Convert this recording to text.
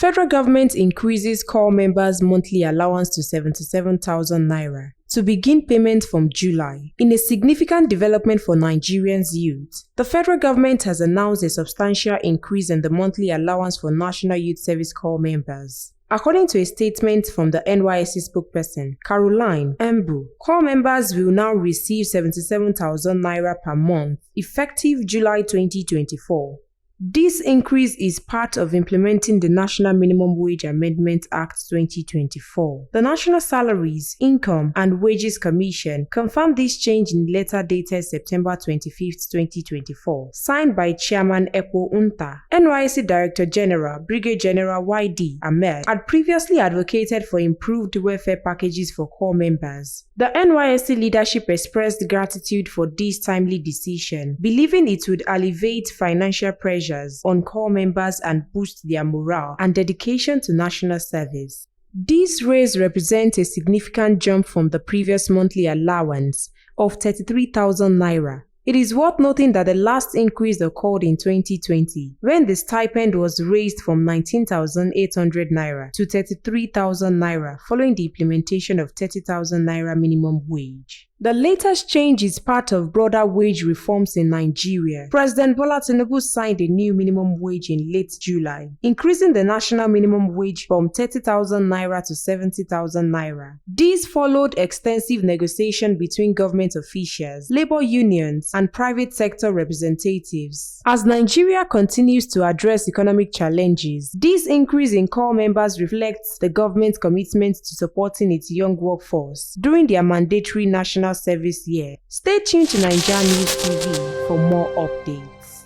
Federal government increases corps members' monthly allowance to 77,000 naira to begin payment from July. In a significant development for Nigerians' youth, the federal government has announced a substantial increase in the monthly allowance for National Youth Service Corps members. According to a statement from the NYSC spokesperson, Caroline Mbu, corps members will now receive 77,000 naira per month, effective July 2024. This increase is part of implementing the National Minimum Wage Amendment Act 2024. The National Salaries, Income and Wages Commission confirmed this change in a letter dated September 25, 2024, signed by Chairman Ekpo Unta. NYSC Director General Brigadier General Y.D. Ahmed had previously advocated for improved welfare packages for corps members. The NYSC leadership expressed gratitude for this timely decision, believing it would alleviate financial pressure on corps members and boost their morale and dedication to national service. This raise represents a significant jump from the previous monthly allowance of 33,000 naira. It is worth noting that the last increase occurred in 2020, when the stipend was raised from 19,800 naira to 33,000 naira following the implementation of 30,000 naira minimum wage. The latest change is part of broader wage reforms in Nigeria. President Bola Tinubu signed a new minimum wage in late July, increasing the national minimum wage from 30,000 naira to 70,000 naira. This followed extensive negotiation between government officials, labor unions, and private sector representatives. As Nigeria continues to address economic challenges, this increase in corps members reflects the government's commitment to supporting its young workforce during their mandatory national service year. Stay tuned to NaijaNews TV for more updates.